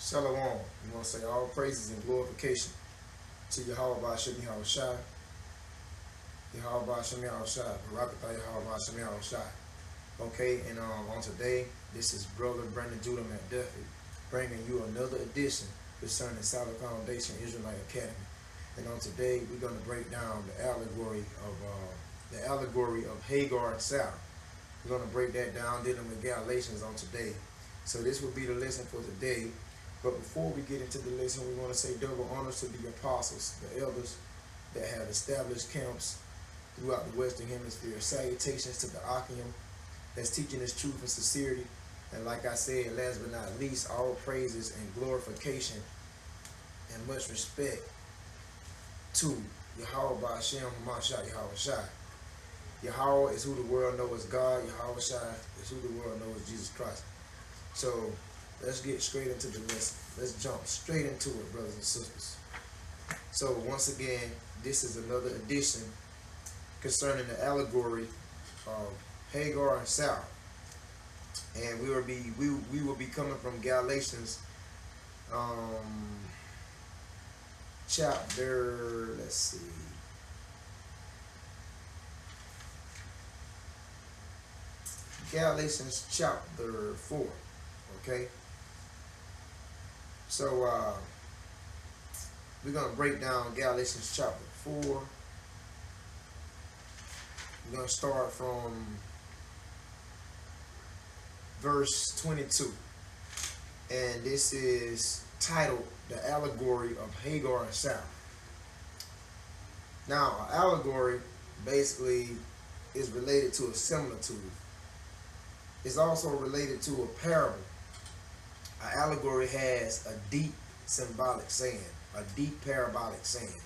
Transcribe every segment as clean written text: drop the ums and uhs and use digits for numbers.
Shalom. We want to say all praises and glorification to Yahweh Ba'Shem Yahweh Shai. Yahweh Ba'Shem Yahweh Shai. Barakatah Yahweh Ba'Shem Yahweh Shai. Okay, and on today, this is Brother Brandon Judah McDuffie bringing you another edition concerning Solid Foundation Israelite Academy. And on today, we're going to break down the allegory of Hagar and Sarah. We're going to break that down dealing with Galatians on today. So this will be the lesson for today. But before we get into the lesson, we want to say double honors to the apostles, the elders that have established camps throughout the Western Hemisphere. Salutations to the Akim that's teaching this truth and sincerity. And like I said, last but not least, all praises and glorification and much respect to Yahweh Ba'Shem Hamashiach Yahweh Shai. Yahweh is who the world knows as God. Yahweh Shai is who the world knows as Jesus Christ. So let's get straight into the lesson. Let's jump straight into it, brothers and sisters. So once again, this is another edition concerning the allegory of Hagar and Sarah. And we will be coming from Galatians chapter, let's see. Galatians chapter 4. Okay. So we're going to break down Galatians chapter 4. We're going to start from verse 22. And this is titled The Allegory of Hagar and Sarah. Now, an allegory basically is related to a similitude. It's also related to a parable. An allegory has a deep symbolic saying, a deep parabolic saying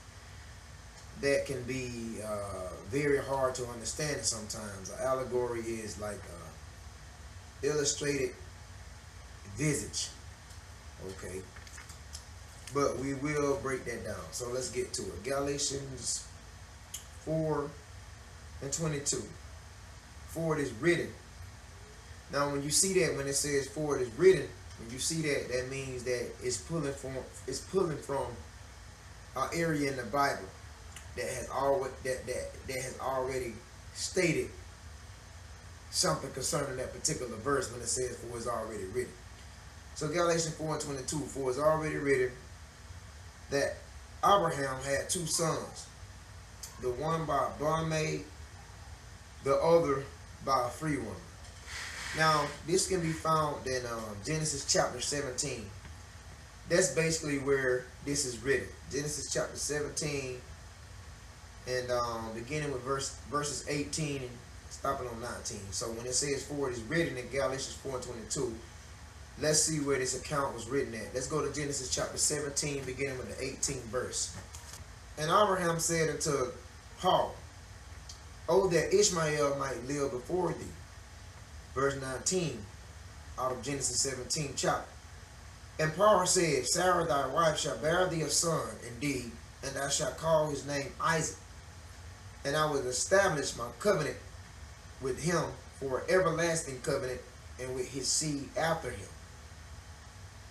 that can be very hard to understand sometimes. An allegory is like a illustrated visage, okay? But we will break that down. So let's get to it. Galatians 4 and 22. For it is written. Now when you see that, when it says for it is written, when you see that, that means that it's pulling from an area in the Bible that has already stated something concerning that particular verse when it says for it's already written. So Galatians 4 and 22, for it's already written that Abraham had two sons, the one by a bondmaid, the other by a free woman. Now, this can be found in Genesis chapter 17. That's basically where this is written. Genesis chapter 17, and beginning with verses 18 and stopping on 19. So when it says for it is written in Galatians 4 and 22, let's see where this account was written at. Let's go to Genesis chapter 17, beginning with the 18th verse. And Abraham said unto Paul, "Oh, that Ishmael might live before thee." Verse 19 out of Genesis 17 chapter. And Paul said, Sarah thy wife shall bear thee a son indeed, and thou shalt call his name Isaac. And I will establish my covenant with him for an everlasting covenant, and with his seed after him.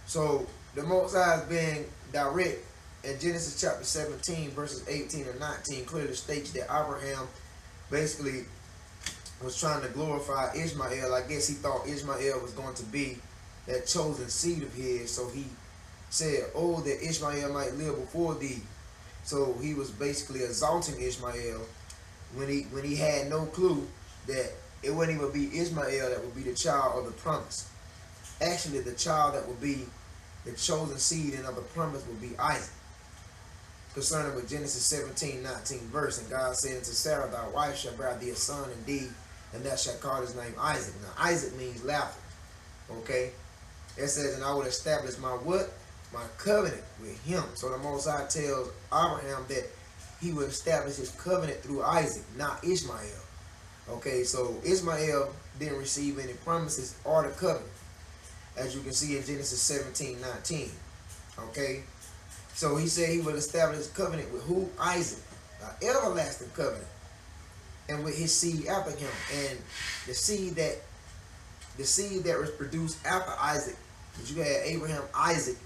So the Most High is being direct in Genesis chapter 17 verses 18 and 19 clearly states that Abraham basically was trying to glorify Ishmael. I guess he thought Ishmael was going to be that chosen seed of his. So he said, oh, that Ishmael might live before thee. So he was basically exalting Ishmael when he had no clue that it wouldn't even be Ishmael that would be the child of the promise. Actually, the child that would be the chosen seed and of the promise would be Isaac. Concerning with Genesis 17, 19 verse. And God said unto Sarah, thy wife shall bear thee a son indeed, and thou shalt call his name Isaac. Now, Isaac means laughter. Okay? It says, and I will establish my what? My covenant with him. So the Most High tells Abraham that he will establish his covenant through Isaac, not Ishmael. Okay, so Ishmael didn't receive any promises or the covenant, as you can see in Genesis 17, 19. Okay? So he said he will establish his covenant with who? Isaac. An everlasting covenant. And with his seed after him. And the seed that was produced after Isaac, because you had Abraham, Isaac,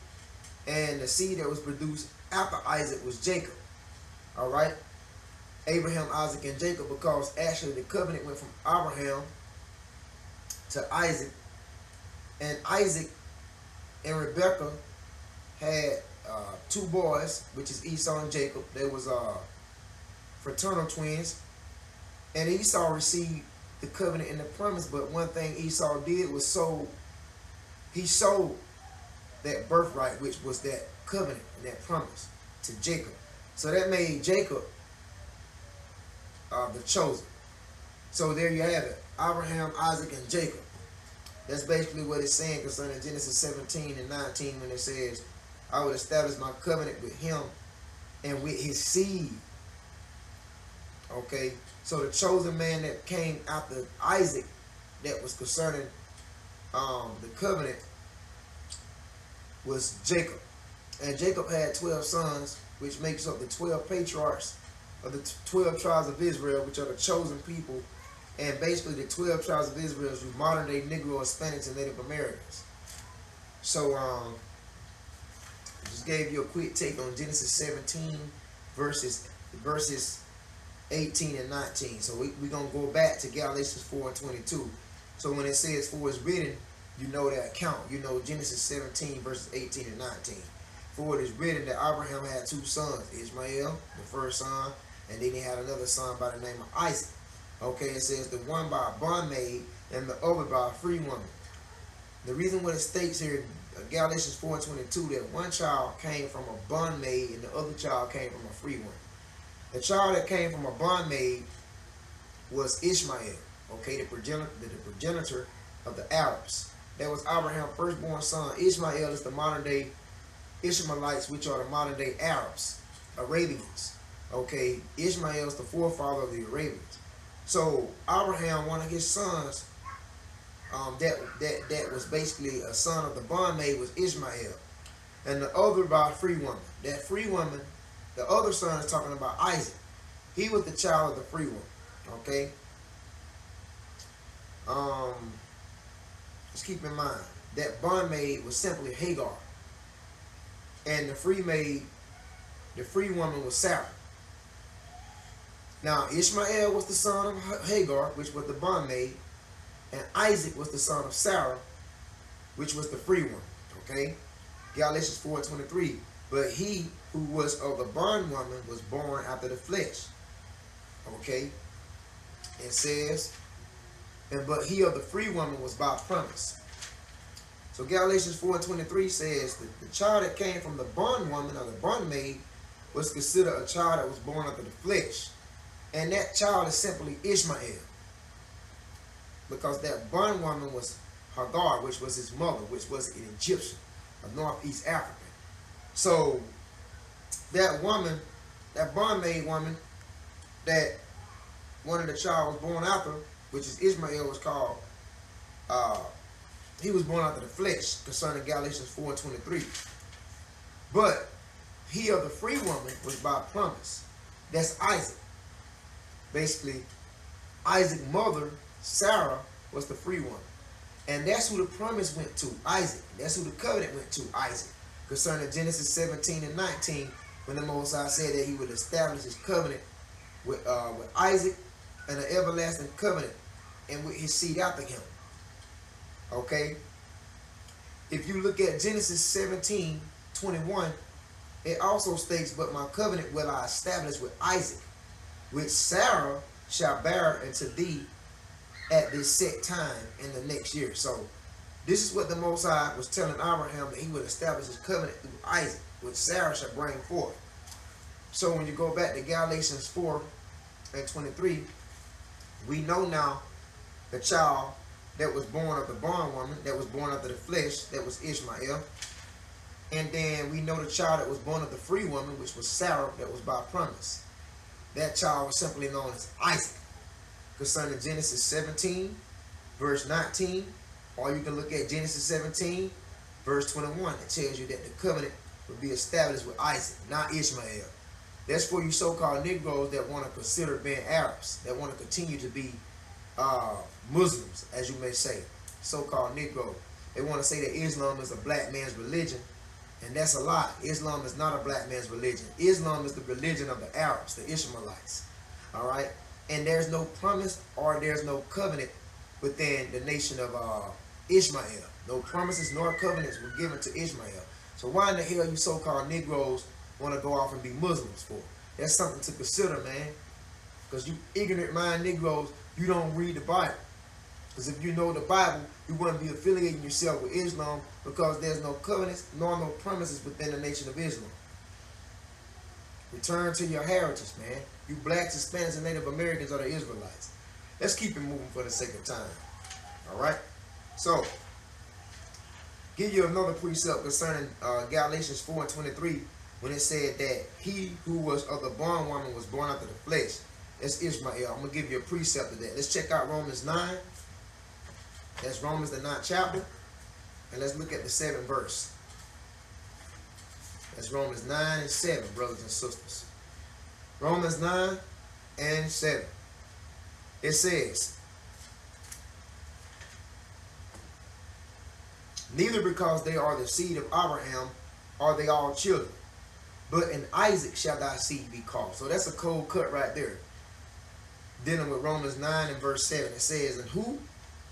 And the seed that was produced after Isaac was Jacob. All right. Abraham, Isaac, and Jacob, because actually the covenant went from Abraham to Isaac. And Isaac and Rebekah had two boys, which is Esau and Jacob. They was fraternal twins. And Esau received the covenant and the promise, but one thing Esau did was he sold that birthright, which was that covenant and that promise, to Jacob. So that made Jacob the chosen. So there you have it, Abraham, Isaac, and Jacob. That's basically what it's saying concerning Genesis 17 and 19 when it says, I will establish my covenant with him and with his seed. Okay, so the chosen man that came after Isaac, that was concerning the covenant, was Jacob. And Jacob had 12 sons, which makes up the 12 patriarchs of the 12 tribes of Israel, which are the chosen people. And basically the 12 tribes of Israel is modern day Negro, Hispanics, and Native Americans. So I just gave you a quick take on Genesis 17 verses 18 and 19. So we're going to go back to Galatians 4 and 22. So when it says for it's written, you know that count. You know Genesis 17 verses 18 and 19. For it is written that Abraham had two sons, Ishmael, the first son, and then he had another son by the name of Isaac. Okay, it says the one by a bondmaid and the other by a free woman. The reason what it states here, Galatians 4 and 22, that one child came from a bondmaid and the other child came from a free woman. The child that came from a bondmaid was Ishmael, okay, the progenitor of the Arabs. That was Abraham's firstborn son. Ishmael is the modern day Ishmaelites, which are the modern day Arabs, Arabians. Okay, Ishmael is the forefather of the Arabians. So Abraham, one of his sons, that was basically a son of the bondmaid, was Ishmael, and the other by a free woman. That free woman, the other son is talking about Isaac. He was the child of the free woman. Okay. Just keep in mind that bondmaid was simply Hagar, and the free woman was Sarah. Now Ishmael was the son of Hagar, which was the bondmaid, and Isaac was the son of Sarah, which was the free one. Okay, Galatians 4:23. But he who was of the bondwoman was born after the flesh. Okay, it says, but he of the free woman was by promise. So Galatians 4:23 says that the child that came from the bondwoman or the bondmaid was considered a child that was born after the flesh. And that child is simply Ishmael. Because that bondwoman was Hagar, which was his mother, which was an Egyptian, a Northeast African. So that woman, that bondmaid woman, that one of the child was born after, which is Ishmael, was called, he was born after the flesh, concerning Galatians 4:23. But he of the free woman was by promise. That's Isaac. Basically, Isaac's mother, Sarah, was the free one. And that's who the promise went to, Isaac. That's who the covenant went to, Isaac. Concerning Genesis 17 and 19, when the Most High said that he would establish his covenant with Isaac, and an everlasting covenant, and with his seed after him. Okay? If you look at Genesis 17:21, it also states, but my covenant will I establish with Isaac, which Sarah shall bear unto thee at this set time in the next year. So this is what the Most High was telling Abraham, that he would establish his covenant through Isaac, which Sarah shall bring forth. So when you go back to Galatians 4:23, we know now the child that was born of the bondwoman, that was born after the flesh, that was Ishmael. And then we know the child that was born of the free woman, which was Sarah, that was by promise. That child was simply known as Isaac. Concerning Genesis 17, verse 19, or you can look at Genesis 17, verse 21. It tells you that the covenant would be established with Isaac, not Ishmael. That's for you so-called Negroes that want to consider being Arabs, that want to continue to be Muslims, as you may say, so-called Negro. They want to say that Islam is a black man's religion, And that's a lie. Islam is not a black man's religion. Islam is the religion of the Arabs, the Ishmaelites. All right? And there's no promise or there's no covenant within the nation of Ishmael. No promises nor covenants were given to Ishmael. So why in the hell you so-called Negroes want to go off and be Muslims for? That's something to consider, man. Because you ignorant mind Negroes, you don't read the Bible. Because if you know the Bible, you wouldn't be affiliating yourself with Islam, because there's no covenants nor no promises within the nation of Islam. Return to your heritage, man. You blacks, Hispanics, and Native Americans are the Israelites. Let's keep it moving for the sake of time. All right? So, give you another precept concerning Galatians 4:23, when it said that he who was of the bondwoman was born after the flesh. That's Ishmael. I'm going to give you a precept of that. Let's check out Romans 9. That's Romans the 9th chapter. And let's look at the 7th verse. That's Romans 9 and 7, brothers and sisters. Romans 9 and 7. It says, neither because they are the seed of Abraham are they all children, but in Isaac shall thy seed be called. So that's a cold cut right there. Dealing with Romans 9 and verse 7. It says, and who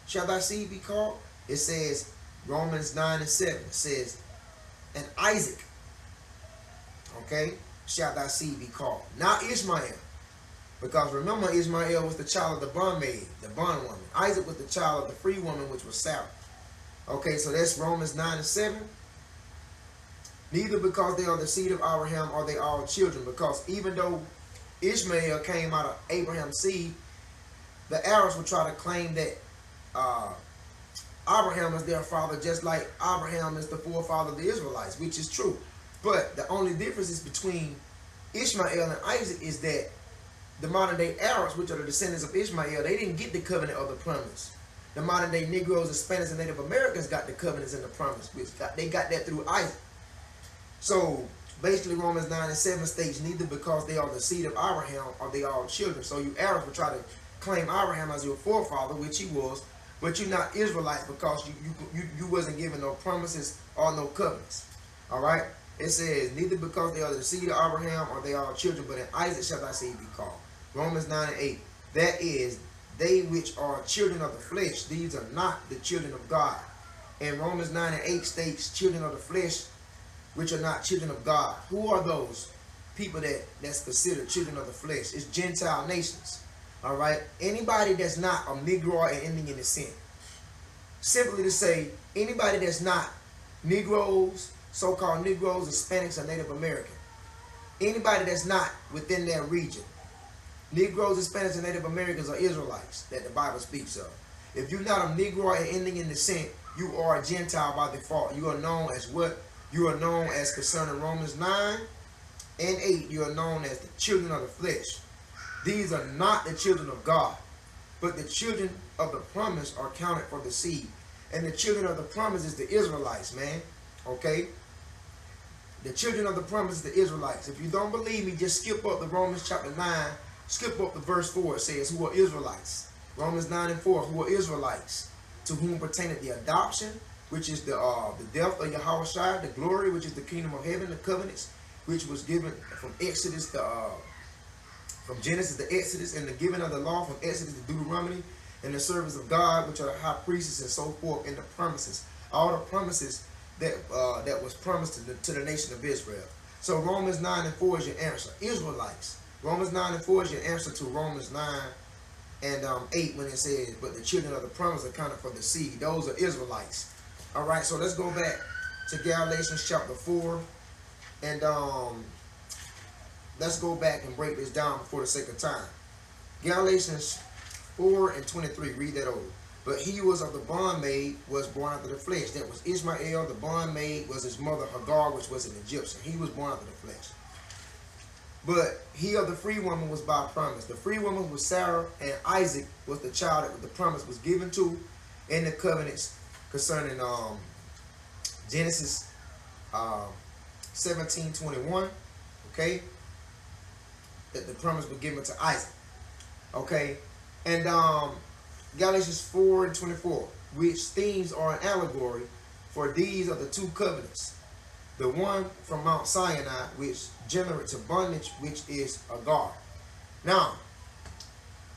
shall thy seed be called? It says, Romans 9 and 7. It says, and Isaac, okay, shall thy seed be called. Not Ishmael. Because remember, Ishmael was the child of the bondmaid, the bondwoman. Isaac was the child of the free woman, which was Sarah. Okay, so that's Romans 9 and 7. Neither because they are the seed of Abraham are they all children. Because even though Ishmael came out of Abraham's seed, the Arabs would try to claim that Abraham is their father, just like Abraham is the forefather of the Israelites, which is true. But the only difference is between Ishmael and Isaac is that the modern day Arabs, which are the descendants of Ishmael, they didn't get the covenant of the promise. The modern day Negroes, Hispanics, and Native Americans got the covenants and the promise. They got that through Isaac. So basically Romans 9 and 7 states, neither because they are the seed of Abraham are they all children. So you Arabs would try to claim Abraham as your forefather, which he was, but you're not Israelites because you wasn't given no promises or no covenants. All right? It says, neither because they are the seed of Abraham are they all children, but in Isaac shall thy seed be called. Romans 9 and 8. That is, they which are children of the flesh, these are not the children of God. And Romans 9 and 8 states, children of the flesh, which are not children of God. Who are those people that's considered children of the flesh? It's Gentile nations. All right? Anybody that's not a Negro and ending in the sin. Simply to say, anybody that's not Negroes, so-called Negroes, Hispanics, or Native American. Anybody that's not within their region. Negroes, Hispanics, and Native Americans are Israelites that the Bible speaks of. If you're not a Negro and ending in descent, you are a Gentile by default. You are known as what? You are known as, concerning Romans 9 and 8, you are known as the children of the flesh. These are not the children of God, but the children of the promise are counted for the seed. And the children of the promise is the Israelites, man. Okay? The children of the promise is the Israelites. If you don't believe me, just skip up to Romans chapter 9. Skip up to verse 4. It says, who are Israelites? Romans 9 and 4. Who are Israelites? To whom pertaineth the adoption, which is the death of Yahushua, the glory, which is the kingdom of heaven, the covenants, which was given from Exodus to from Genesis to Exodus, and the giving of the law from Exodus to Deuteronomy, and the service of God, which are the high priests and so forth, and the promises, all the promises that that was promised to the nation of Israel. So Romans 9 and 4 is your answer. Israelites. Romans 9 and 4 is your answer to Romans 9 and 8 when it says, but the children of the promise are counted for the seed. Those are Israelites. All right, so let's go back to Galatians chapter 4, and let's go back and break this down for the sake of time. Galatians 4 and 23, read that over. But he was of the bondmaid, was born after the flesh. That was Ishmael. The bondmaid was his mother Hagar, which was an Egyptian. He was born after the flesh. But he of the free woman was by promise. The free woman was Sarah, and Isaac was the child that the promise was given to in the covenants concerning Genesis 17:21. Okay, that the promise was given to Isaac. Okay, and Galatians 4 and 24, which things are an allegory, for these are the two covenants. the one from Mount Sinai, which generate to bondage, which is Hagar. Now,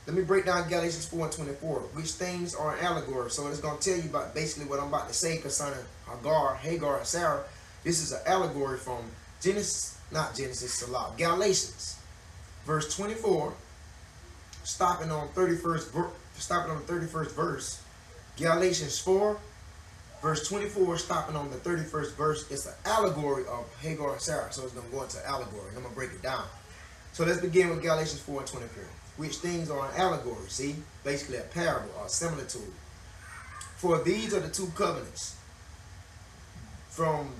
let me break down Galatians 4:24, which things are an allegory. So it's going to tell you about basically what I'm about to say concerning Hagar and Sarah. This is an allegory from Galatians, verse 24, stopping on the 31st verse. Galatians 4, verse 24, stopping on the 31st verse. It's an allegory of Hagar and Sarah. So it's going to go into allegory. And I'm going to break it down. So let's begin with Galatians 4:24. Which things are an allegory, see? Basically a parable or a similitude. For these are the two covenants. From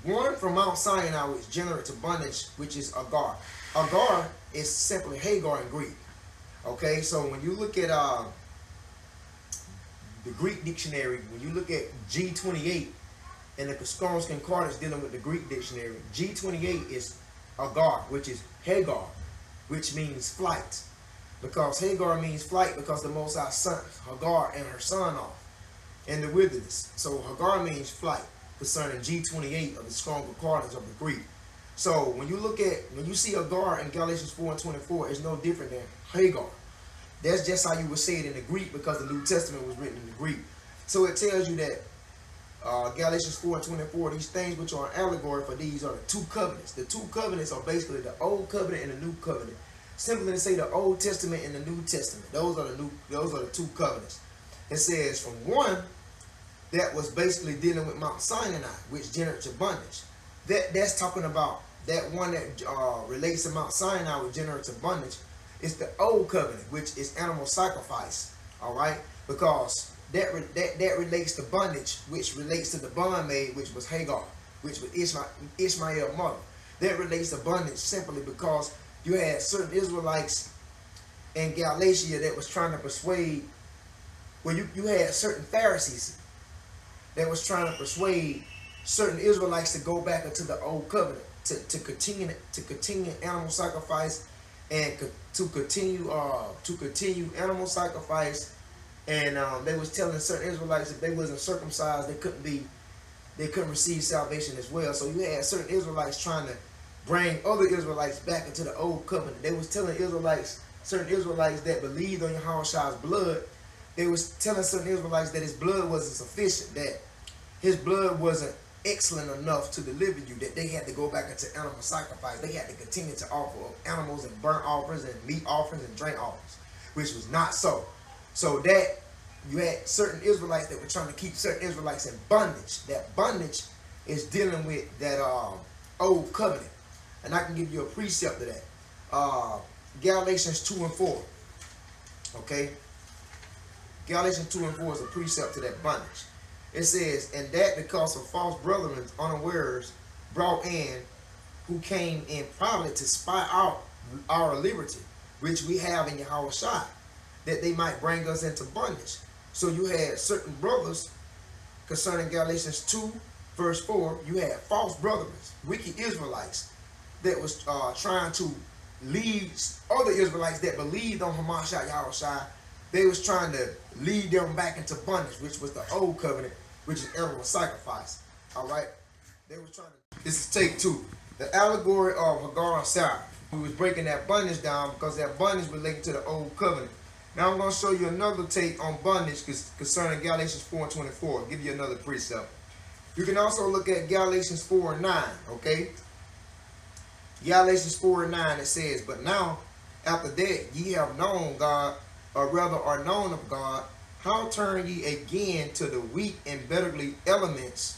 Mount Sinai, which generate to bondage, which is Hagar. Hagar is simply Hagar in Greek. Okay, so when you look at the Greek dictionary, when you look at G28 and the Strong's Concordance dealing with the Greek dictionary, G28 is Hagar, which is Hagar, which means flight. Because Hagar means flight, because the Most High sent Hagar and her son off in the wilderness. So Hagar means flight concerning G28 of the Strong Concordance of the Greek. So when you see Hagar in Galatians 4:24, it's no different than Hagar. That's just how you would say it in the Greek, because the New Testament was written in the Greek. So it tells you that Galatians 4:24, these things which are an allegory, for these are the two covenants. The two covenants are basically the Old Covenant and the New Covenant. Simply to say the Old Testament and the New Testament. Those are the two covenants. It says from one that was basically dealing with Mount Sinai, which generates to bondage. That's talking about that one that relates to Mount Sinai, which generates to bondage. It's the Old Covenant, which is animal sacrifice. All right, because that relates to bondage, which relates to the bondmaid, which was Hagar, which was Ishmael's mother. That relates to bondage simply because you had certain Israelites in Galatia that was trying to persuade, you had certain Pharisees that was trying to persuade certain Israelites to go back into the Old Covenant, to continue animal sacrifice, and to continue animal sacrifice. And they was telling certain Israelites if they wasn't circumcised, they couldn't receive salvation as well. So you had certain Israelites trying to bring other Israelites back into the Old Covenant. They was telling certain Israelites that believed on Yahushua's blood, they was telling certain Israelites that his blood wasn't sufficient, that his blood wasn't excellent enough to deliver you, that they had to go back into animal sacrifice. They had to continue to offer animals and burnt offerings and meat offerings and drink offerings, which was not so. So that you had certain Israelites that were trying to keep certain Israelites in bondage. That bondage is dealing with that Old Covenant. And I can give you a precept of that. Galatians 2:4. Okay? Galatians 2:4 is a precept to that bondage. It says, and that because of false brethren unawares brought in, who came in privately to spy out our liberty, which we have in Yahushua, that they might bring us into bondage. So you had certain brothers, concerning Galatians 2, verse 4, you had false brethren, wicked Israelites, that was trying to lead other Israelites that believed on Hamashiach Yahushua. They was trying to lead them back into bondage, which was the Old Covenant, which is animal sacrifice. All right? They was trying to... This is take 2. The allegory of Hagar Sarah. We was breaking that bondage down because that bondage related to the Old Covenant. Now I'm going to show you another take on bondage concerning Galatians 4:24. I'll give you another precept. You can also look at Galatians 4:9, okay? Galatians 4:9, it says, but now, after that, ye have known God, or rather are known of God, how turn ye again to the weak and beggarly elements,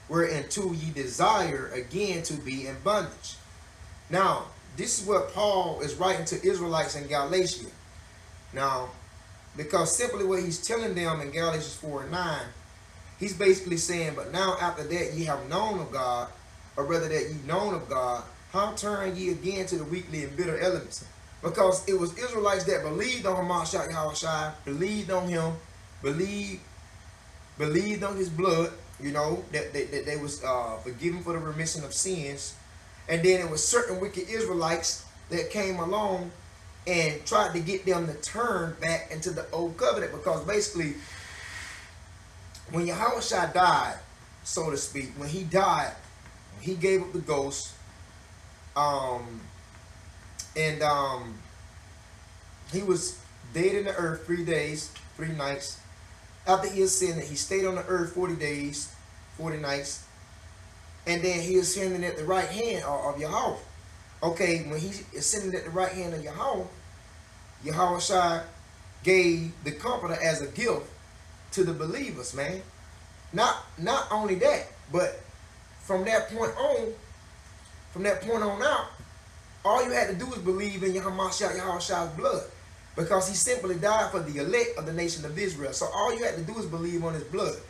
whereunto ye desire again to be in bondage. Now, this is what Paul is writing to Israelites in Galatia. Now, because simply what he's telling them in Galatians 4:9, he's basically saying, but now after that ye have known of God, or rather that ye known of God, how turn ye again to the weakly and bitter elements? Because it was Israelites that believed on Hamashiach Yahushua, believed on him, believed on his blood, you know, that they was forgiven for the remission of sins. And then it was certain wicked Israelites that came along and tried to get them to turn back into the Old Covenant. Because basically, when Yahushua died, so to speak, when he died He gave up the ghost. And he was dead in the earth 3 days, 3 nights. After he ascended, he stayed on the earth 40 days, 40 nights. And then he ascended at the right hand of Yahweh. Okay, when he ascended at the right hand of Yahweh, Yahweh gave the Comforter as a gift to the believers, man. Not only that, but from that point on out, all you had to do was believe in Yahweh's blood, because he simply died for the elect of the nation of Israel. So all you had to do is believe on his blood.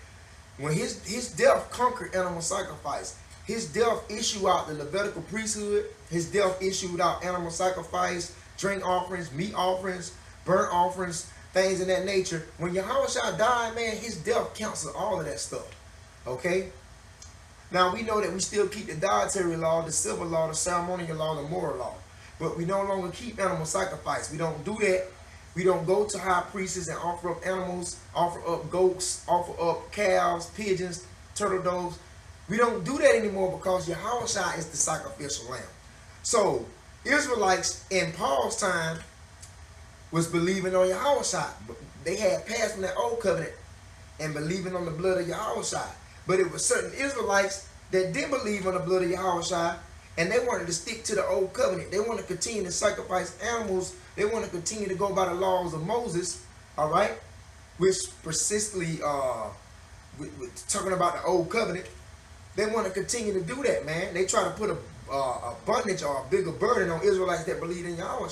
When his death conquered animal sacrifice, his death issued out the Levitical priesthood, his death issued out animal sacrifice, drink offerings, meat offerings, burnt offerings, things of that nature. When Yahweh died, man, his death canceled all of that stuff. Okay? Now, we know that we still keep the dietary law, the civil law, the ceremonial law, the moral law. But we no longer keep animal sacrifice. We don't do that. We don't go to high priests and offer up animals, offer up goats, offer up calves, pigeons, turtle doves. We don't do that anymore because Yahweh is the sacrificial lamb. So, Israelites in Paul's time was believing on Yahweh. They had passed from that old covenant and believing on the blood of Yahweh. But it was certain Israelites that didn't believe on the blood of Yahweh, and they wanted to stick to the old covenant. They wanted to continue to sacrifice animals. They want to continue to go by the laws of Moses, all right, which persistently, talking about the old covenant, they want to continue to do that, man. They try to put a bondage or a bigger burden on Israelites that believe in Yahweh.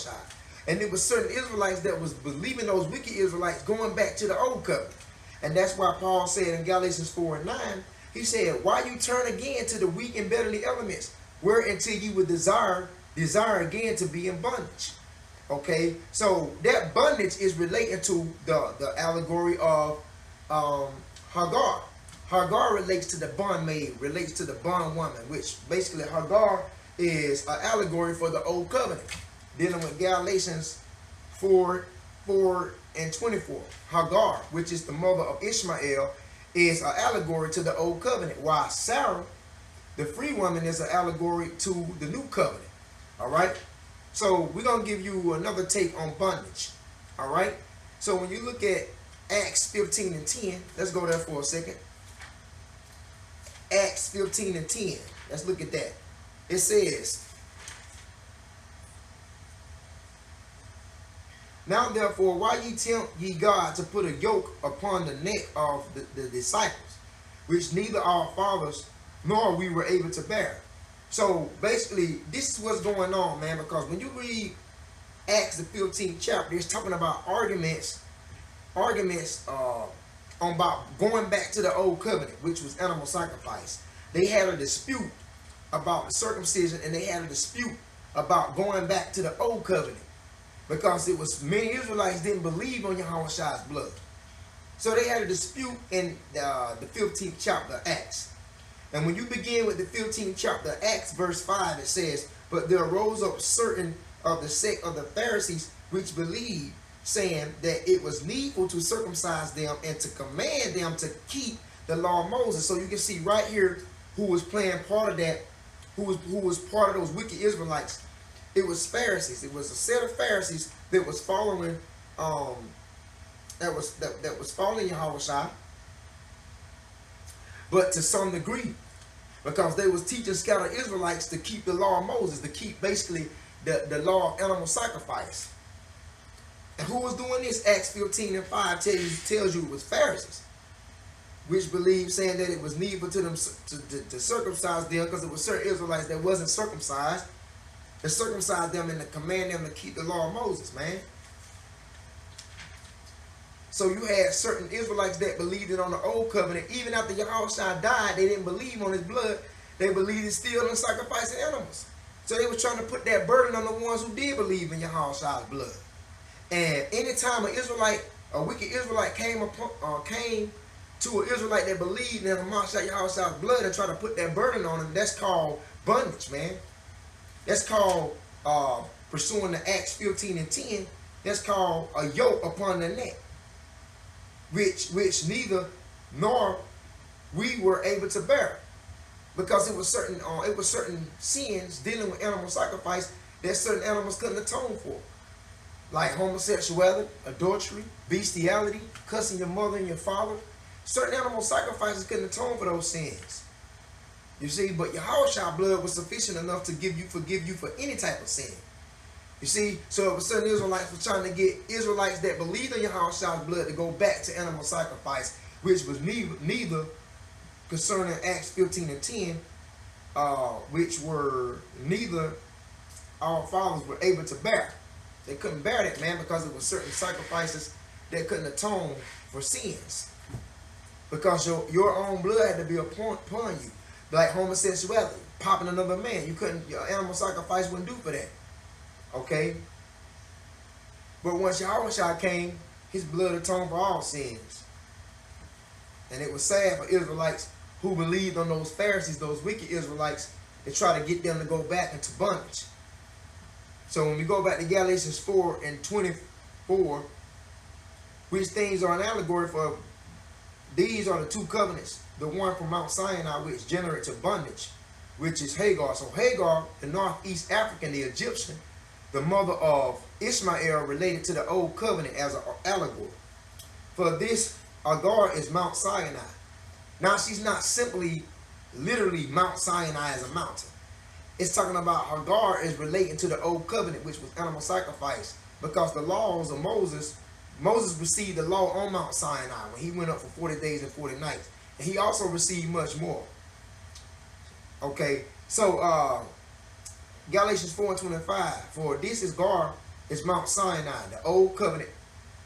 And it was certain Israelites that was believing those wicked Israelites going back to the old covenant. And that's why Paul said in Galatians 4:9, he said, why you turn again to the weak and beggarly elements, where until you would desire again to be in bondage. Okay, so that bondage is related to the allegory of Hagar. Hagar relates to the bondmaid, relates to the bondwoman, which basically Hagar is an allegory for the old covenant. Dealing with Galatians 4:24. Hagar, which is the mother of Ishmael, is an allegory to the old covenant, while Sarah, the free woman, is an allegory to the new covenant. All right? So we're going to give you another take on bondage. All right? So when you look at Acts 15:10, let's go there for a second. Acts 15:10. Let's look at that. It says, now therefore, why ye tempt ye God to put a yoke upon the neck of the disciples, which neither our fathers nor we were able to bear? So basically, this is what's going on, man, because when you read Acts the 15th chapter, it's talking about arguments about going back to the old covenant, which was animal sacrifice. They had a dispute about the circumcision, and they had a dispute about going back to the old covenant, because it was many Israelites didn't believe on Yahweh's blood. So they had a dispute in the 15th chapter of Acts. And when you begin with the 15th chapter of Acts, verse 5, it says, but there arose up certain of the sect of the Pharisees which believed, saying that it was needful to circumcise them and to command them to keep the law of Moses. So you can see right here who was playing part of that, who was part of those wicked Israelites. It was Pharisees. It was a set of Pharisees that was following that was following Yahweh, but to some degree, because they was teaching scattered Israelites to keep the law of Moses, to keep basically the law of animal sacrifice. And who was doing this? Acts 15:5 tells you it was Pharisees, which believed, saying that it was needful to them to circumcise them, because it was certain Israelites that wasn't circumcised, to circumcise them and to command them to keep the law of Moses, man. So you had certain Israelites that believed it on the old covenant. Even after Yahushua died, they didn't believe on his blood. They believed it still in sacrificing animals. So they were trying to put that burden on the ones who did believe in Yahushua's blood. And anytime an Israelite, a wicked Israelite came to an Israelite that believed in Yahushua's blood and tried to put that burden on him, that's called bondage, man. That's called, pursuing the Acts 15:10, that's called a yoke upon the neck, which neither nor we were able to bear. because it was certain sins dealing with animal sacrifice that certain animals couldn't atone for, like homosexuality, adultery, bestiality, cussing your mother and your father. Certain animal sacrifices couldn't atone for those sins. You see, but Yahushua's blood was sufficient enough to forgive you for any type of sin. You see, so if certain Israelites were trying to get Israelites that believed in Yahushua's blood to go back to animal sacrifice, which was neither concerning Acts 15 and 10, which were neither our fathers were able to bear. They couldn't bear that, man, because it was certain sacrifices that couldn't atone for sins. Because your own blood had to be upon you. Like homosexuality, popping another man. Your animal sacrifice wouldn't do for that. Okay? But once Yahushua came, his blood atoned for all sins. And it was sad for Israelites who believed on those Pharisees, those wicked Israelites, to try to get them to go back into bondage. So when we go back to Galatians 4 and 24, which things are an allegory for, these are the two covenants. The one from Mount Sinai, which generates a bondage, which is Hagar. So Hagar, the Northeast African, the Egyptian, the mother of Ishmael, related to the old covenant as an allegory. For this, Hagar is Mount Sinai. Now she's not simply, literally Mount Sinai as a mountain. It's talking about Hagar is relating to the old covenant, which was animal sacrifice. Because the laws of Moses received the law on Mount Sinai when he went up for 40 days and 40 nights. And he also received much more. Okay, so Galatians 4 and 25. For this is Mount Sinai, the old covenant.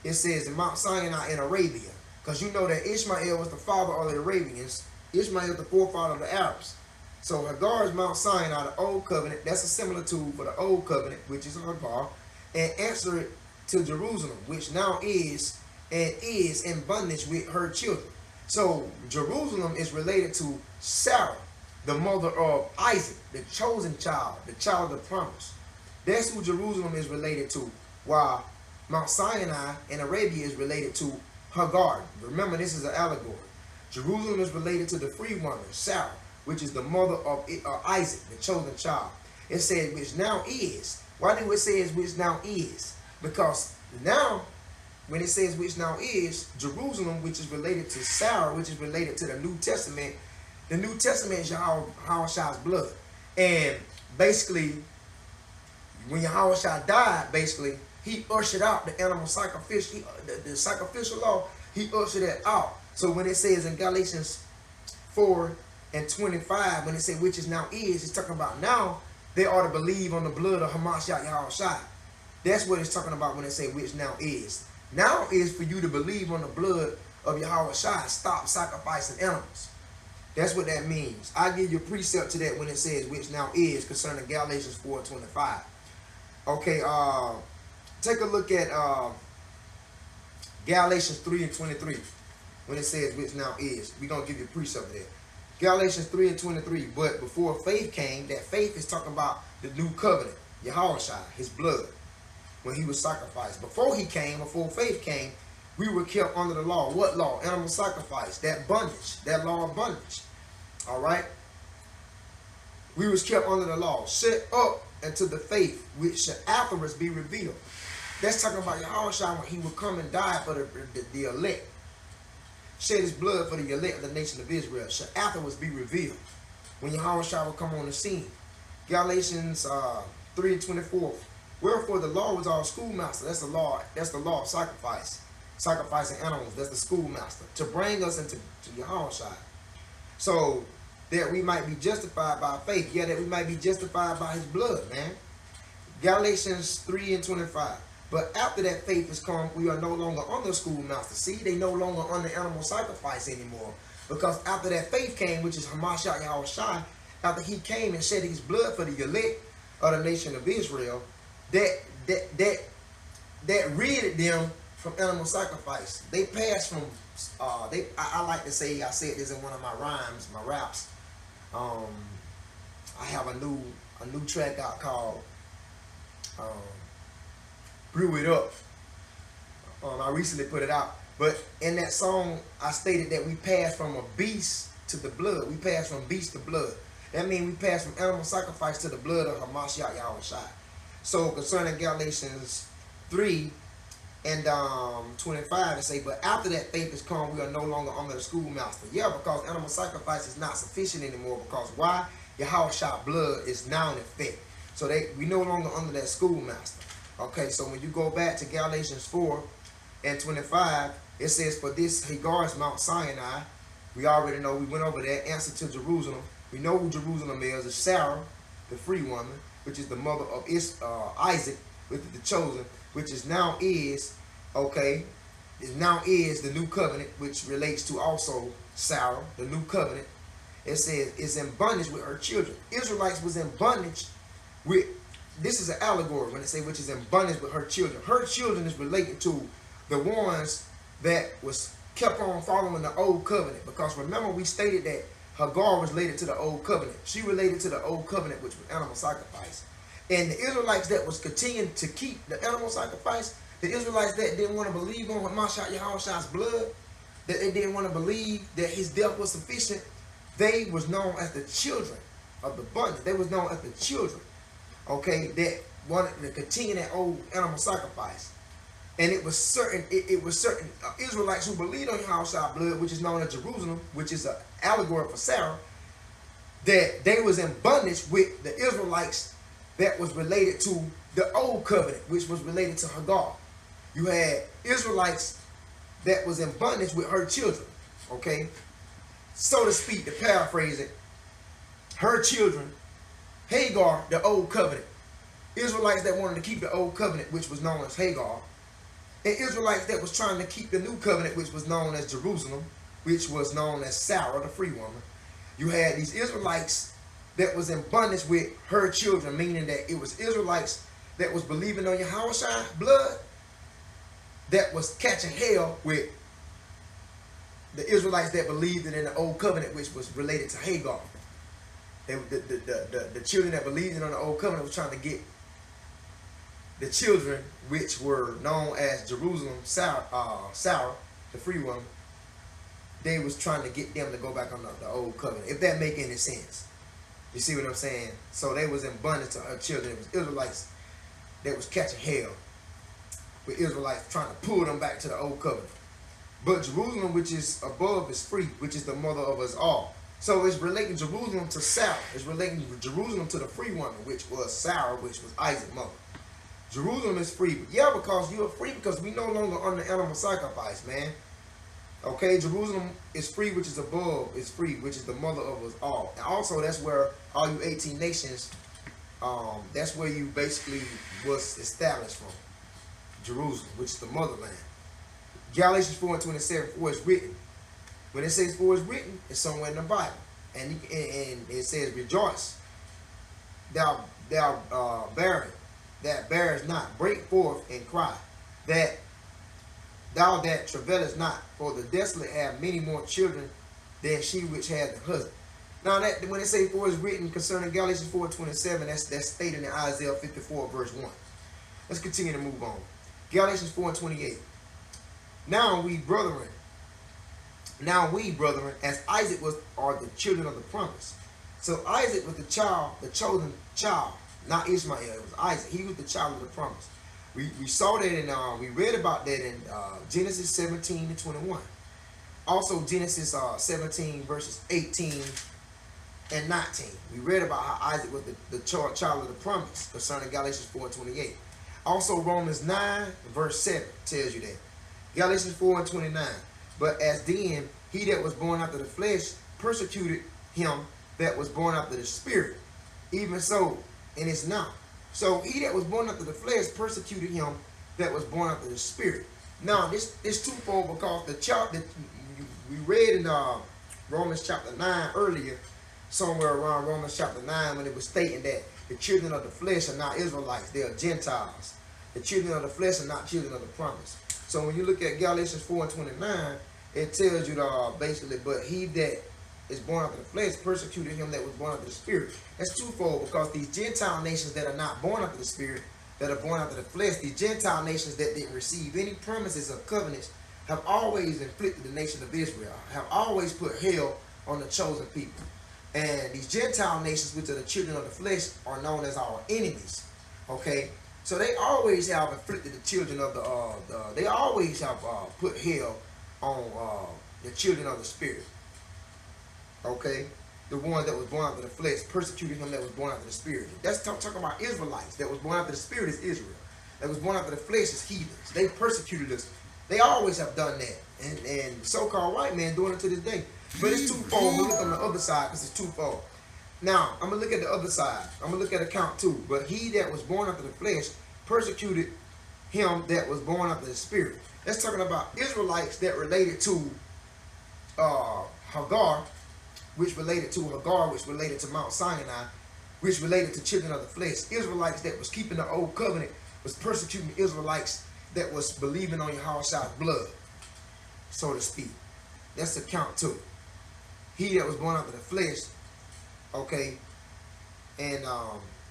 It says in Mount Sinai in Arabia. Because you know that Ishmael was the father of the Arabians. Ishmael is the forefather of the Arabs. So Hagar is Mount Sinai, the old covenant. That's a similitude for the old covenant, which is Hagar. And answer it to Jerusalem, which now is and is in bondage with her children. So Jerusalem is related to Sarah, the mother of Isaac, the chosen child, the child of promise. That's who Jerusalem is related to, while Mount Sinai in Arabia is related to Hagar. Remember, this is an allegory. Jerusalem is related to the free woman, Sarah, which is the mother of Isaac, the chosen child. It says, which now is. Why do it say which now is? Because now, when it says which now is, Jerusalem, which is related to Sarah, which is related to the New Testament is Yahushua's blood. And basically, when Yahushua died, basically, he ushered out the animal sacrificial, the sacrificial law, he ushered it out. So when it says in Galatians 4 and 25, when it says which is now is, it's talking about now they ought to believe on the blood of Hamashiach Yahushua. That's what it's talking about when it says which now is. Now is for you to believe on the blood of Yahushua. Stop sacrificing animals. That's what that means. I give you a precept to that when it says which now is concerning Galatians 4 and 25. Okay, take a look at Galatians 3 and 23 when it says which now is. We're going to give you a precept there. Galatians 3 and 23. But before faith came, that faith is talking about the new covenant, Yahushua, his blood, when he was sacrificed. Before faith came, we were kept under the law. What law? Animal sacrifice, that bondage, that law of bondage. All right? We was kept under the law, set up into the faith which shall afterwards be revealed. That's talking about Yahushua when he would come and die for the elect. Shed his blood for the elect of the nation of Israel. Shall afterwards be revealed when Yahushua will come on the scene. Galatians 3 and 24. Wherefore the law was our schoolmaster. That's the law. That's the law of sacrifice. Sacrificing animals. That's the schoolmaster. To bring us into Yahushua. So that we might be justified by faith. Yeah, that we might be justified by his blood, man. Galatians 3 and 25. But after that faith is come, we are no longer under schoolmaster. See, they no longer under animal sacrifice anymore. Because after that faith came, which is Hamashiach Yahushua, after he came and shed his blood for the elect of the nation of Israel, that rid them from animal sacrifice. They passed from I like to say, I said this in one of my rhymes, my raps. I have a new track out called Brew It Up. I recently put it out. But in that song, I stated that we passed from a beast to the blood. We pass from beast to blood. That means we pass from animal sacrifice to the blood of Hamashiach Yahushua. So concerning Galatians 3 and 25, it say, but after that faith is come, we are no longer under the schoolmaster. Yeah, because animal sacrifice is not sufficient anymore. Because why? Yahushua blood is now in effect. So we no longer under that schoolmaster. Okay, so when you go back to Galatians 4 and 25, it says, for this Hagar is Mount Sinai. We already know, we went over that. Answer to Jerusalem. We know who Jerusalem is. It's Sarah, the free woman, which is the mother of Isaac, which is the chosen, which is now is, okay, is now is the new covenant, which relates to also Sarah, the new covenant. It says, is in bondage with her children. Israelites was in bondage with, this is an allegory when it say which is in bondage with her children. Her children is related to the ones that was kept on following the old covenant. Because remember, we stated that Hagar was related to the old covenant. She related to the old covenant, which was animal sacrifice. And the Israelites that was continuing to keep the animal sacrifice, the Israelites that didn't want to believe on Hamashiach Yahushua's blood, that they didn't want to believe that his death was sufficient, they was known as the children of the bondage. They was known as the children, okay, that wanted to continue that old animal sacrifice. And it was certain, certain Israelites who believed on Yahushua's blood, which is known as Jerusalem, which is an allegory for Sarah, that they was in bondage with the Israelites that was related to the old covenant, which was related to Hagar. You had Israelites that was in bondage with her children, okay? So to speak, to paraphrase it, her children, Hagar, the old covenant. Israelites that wanted to keep the old covenant, which was known as Hagar. And Israelites that was trying to keep the new covenant, which was known as Jerusalem, which was known as Sarah, the free woman. You had these Israelites that was in bondage with her children, meaning that it was Israelites that was believing on Yahushua's blood that was catching hell with the Israelites that believed in the old covenant, which was related to Hagar. The children that believed in the old covenant was trying to get the children, which were known as Jerusalem, Sarah, the free woman, they was trying to get them to go back on the old covenant, if that make any sense. You see what I'm saying? So they was in bondage to her children. It was Israelites that was catching hell with Israelites trying to pull them back to the old covenant. But Jerusalem, which is above, is free, which is the mother of us all. So it's relating Jerusalem to Sarah. It's relating Jerusalem to the free woman, which was Sarah, which was Isaac's mother. Jerusalem is free. Yeah, because you are free, because we no longer under animal sacrifice, man. Okay, Jerusalem is free, which is above, is free, which is the mother of us all. And also, that's where all you 18 nations, that's where you basically was established from. Jerusalem, which is the motherland. Galatians 4 and 27, for it's written. When it says for it's written, it's somewhere in the Bible. And it says, rejoice, thou barren, that bearest not, break forth and cry, that thou that travailest not, for the desolate have many more children than she which had the husband. Now, that when it says for it's written concerning Galatians 4:27, that's stated in Isaiah 54 verse 1. Let's continue to move on. Galatians 4:28. Now we brethren, as Isaac was, are the children of the promise. So Isaac was the child, the chosen child, not Ishmael. It was Isaac. He was the child of the promise. We saw that in, we read about that in Genesis 17 to 21. Also Genesis 17 verses 18 and 19. We read about how Isaac was the child of the promise concerning Galatians 4:28. Also Romans 9 verse 7 tells you that. Galatians 4 and 29. But as then he that was born after the flesh persecuted him that was born after the spirit, even so, and it's now. So he that was born after the flesh persecuted him that was born after the spirit. Now this is twofold, because the child that we read in Romans chapter 9 earlier, somewhere around Romans chapter 9, when it was stating that the children of the flesh are not Israelites, they are Gentiles. The children of the flesh are not children of the promise. So when you look at Galatians 4 and 29, it tells you basically, but he that is born after the flesh persecuted him that was born after the spirit. That's twofold, because these Gentile nations that are not born after the spirit, that are born after the flesh, these Gentile nations that didn't receive any promises of covenants, have always inflicted the nation of Israel, have always put hell on the chosen people. And these Gentile nations, which are the children of the flesh, are known as our enemies. Okay, so they always have afflicted the children of they always have put hell on the children of the spirit. Okay, the one that was born after the flesh, persecuting him that was born after the spirit. That's talking about Israelites. That was born after the spirit is Israel. That was born after the flesh is heathens. They persecuted us. They always have done that. And so-called white man doing it to this day. But it's twofold. I'm going to look on the other side because it's twofold. Now, I'm going to look at the other side. I'm going to look at account 2. But he that was born after the flesh persecuted him that was born after the spirit. That's talking about Israelites that related to Hagar, which related to Mount Sinai, which related to children of the flesh. Israelites that was keeping the old covenant was persecuting Israelites that was believing on Yahushua's blood, so to speak. That's account 2. He that was born after the flesh, okay, and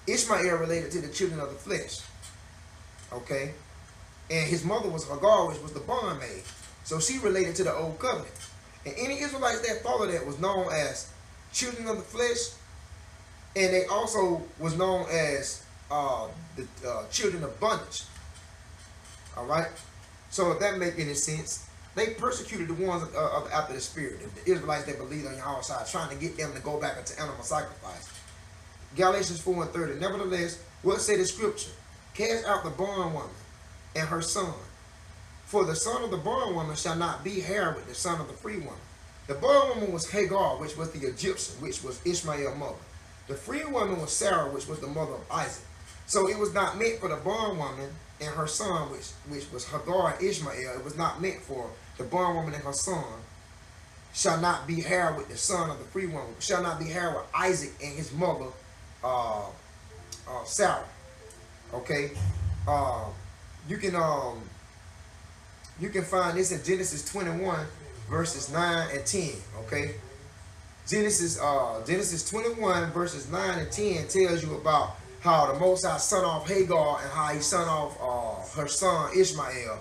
Ishmael related to the children of the flesh, okay, and his mother was Hagar, which was the bondmaid, so she related to the old covenant. And any Israelites that followed that was known as children of the flesh, and they also was known as the children of bondage. All right, so if that make any sense, they persecuted the ones after the spirit, the Israelites that believed on Yahushuah, trying to get them to go back into animal sacrifice. Galatians 4:30. Nevertheless, what say the scripture? Cast out the bondwoman and her son, for the son of the bondwoman shall not be heir with the son of the free woman. The bondwoman was Hagar, which was the Egyptian, which was Ishmael's mother. The free woman was Sarah, which was the mother of Isaac. So it was not meant for the bondwoman and her son, which was Hagar and Ishmael. It was not meant for the bondwoman and her son shall not be heir with the son of the free woman, shall not be heir with Isaac and his mother, Sarah. Okay, you can find this in Genesis 21 verses 9 and 10. Okay, Genesis 21 verses 9 and 10 tells you about how the Most High son off Hagar and how he son off her son Ishmael